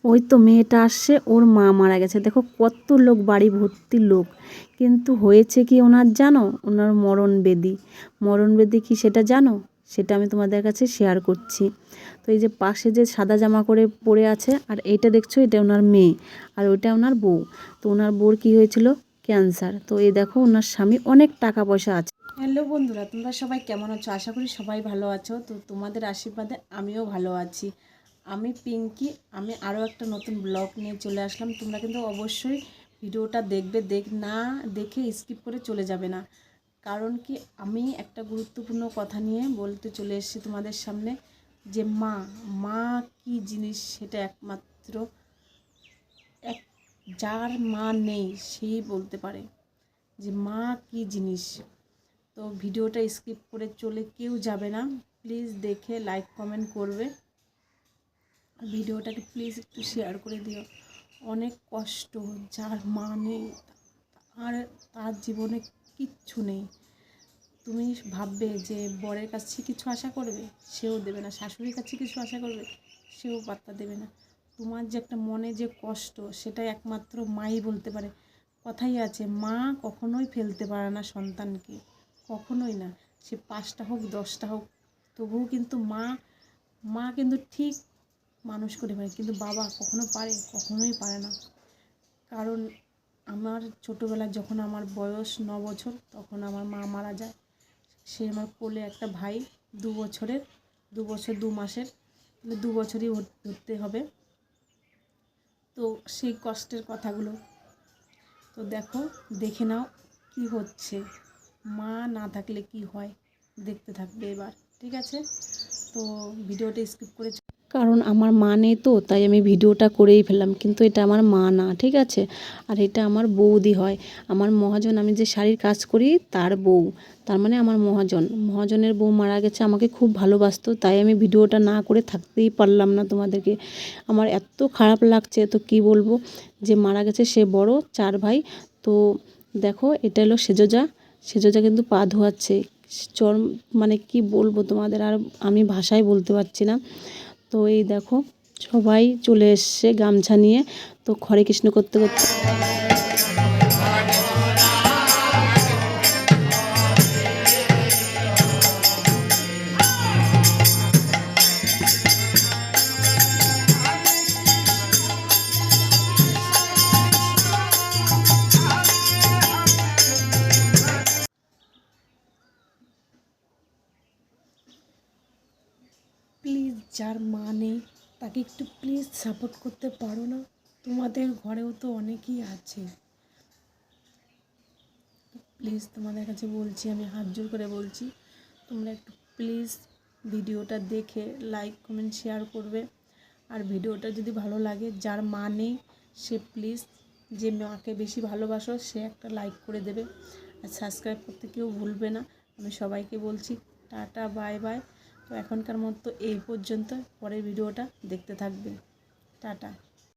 ওই তো মেয়েটা আসছে, ওর মা মারা গেছে। দেখো কত লোক, বাড়ি ভর্তি লোক, কিন্তু হয়েছে কি ওনার জানো? ওনার মরণবেদি। মরণবেদি কি সেটা জানো? সেটা আমি তোমাদের কাছে শেয়ার করছি। তো এই যে পাশে যে সাদা জামা করে পরে আছে, আর এইটা দেখছো, এটা ওনার মেয়ে, আর ওইটা ওনার বউ। তো ওনার বউর কী হয়েছিল? ক্যান্সার। তো এই দেখো ওনার স্বামী অনেক টাকা পয়সা আছে। হ্যালো বন্ধুরা, তোমরা সবাই কেমন আছো? আশা করি সবাই ভালো আছো। তো তোমাদের আশীর্বাদে আমিও ভালো আছি। আমি পিঙ্কি, আমি আরও একটা নতুন ব্লগ নিয়ে চলে আসলাম। তোমরা কিন্তু অবশ্যই ভিডিওটা দেখবে, না দেখে স্কিপ করে চলে যাবে না। কারণ কি, আমি একটা গুরুত্বপূর্ণ কথা নিয়ে বলতে চলে এসেছি তোমাদের সামনে, যে মা কি জিনিস সেটা একমাত্র যার মা নেই সেই বলতে পারে যে মা কি জিনিস। তো ভিডিওটা স্কিপ করে চলে কেউ যাবে না, প্লিজ দেখে লাইক কমেন্ট করবে। ভিডিওটাকে প্লিজ একটু শেয়ার করে দিও। অনেক কষ্ট যার মা নেই, আর তার জীবনে কিচ্ছু নেই। তুমি ভাববে যে বরের কাছে কিছু আশা করবে, সেও দেবে না। শাশুড়ির কাছে কিছু আশা করবে, সেও পাত্তা দেবে না। তোমার যে একটা মনে যে কষ্ট, সেটাই একমাত্র মাই বলতে পারে। কথাই আছে, মা কখনোই ফেলতে পারে না সন্তানকে, কখনোই না। সে 5টা হোক 10টা হোক, তবুও কিন্তু মা কিন্তু ঠিক মানুষ করে পারে, কিন্তু বাবা কখনো পারে? কখনোই পারে না। কারণ আমার ছোটোবেলায় যখন আমার বয়স 9 বছর, তখন আমার মা মারা যায়। সে আমার কোলে একটা ভাই, 2 বছরের, 2 বছর 2 মাসের, 2 বছরই ধরতে হবে। তো সেই কষ্টের কথাগুলো তো দেখে নাও কি হচ্ছে, মা না থাকলে কি হয়, দেখতে থাকবে এবার, ঠিক আছে? তো ভিডিওটা স্কিপ করে, কারণ আমার মা নেই, তো তাই আমি ভিডিওটা করেই ফেললাম। কিন্তু এটা আমার মা না, ঠিক আছে? আর এটা আমার বৌদি হয়। আমার মহাজন, আমি যে শাড়ির কাজ করি তার বউ, তার মানে আমার মহাজনের বউ মারা গেছে। আমাকে খুব ভালোবাসতো, তাই আমি ভিডিওটা না করে থাকতেই পারলাম না তোমাদেরকে। আমার এত খারাপ লাগছে, তো কি বলবো, যে মারা গেছে সে বড়, 4 ভাই। তো দেখো এটা হলো সেজজা কিন্তু পা ধোয়াচ্ছে। মানে কি বলবো তোমাদের, আর আমি ভাষায় বলতে পারছি না। তো এই দেখো সবাই চলে এসছে গামছা নিয়ে, তো হরে কৃষ্ণ করতে করতে প্লিজ, যার মা নেই তাকে একটু প্লিজ সাপোর্ট করতে পারো না? তোমাদের ঘরেও তো অনেকেই আছে। প্লিজ তোমাদের কাছে বলছি, আমি হাত জোর করে বলছি, তোমরা একটু প্লিজ ভিডিওটা দেখে লাইক কমেন্ট শেয়ার করবে। আর ভিডিওটা যদি ভালো লাগে, যার মা নেই সে প্লিজ, যে মাকে বেশি ভালোবাসো সে একটা লাইক করে দেবে, আর সাবস্ক্রাইব করতে কেউ ভুলবে না। আমি সবাইকে বলছি টাটা, বাই বাই। তো এখনকার মতো এই পর্যন্ত, পরের ভিডিওটা দেখতে থাকবে। টাটা।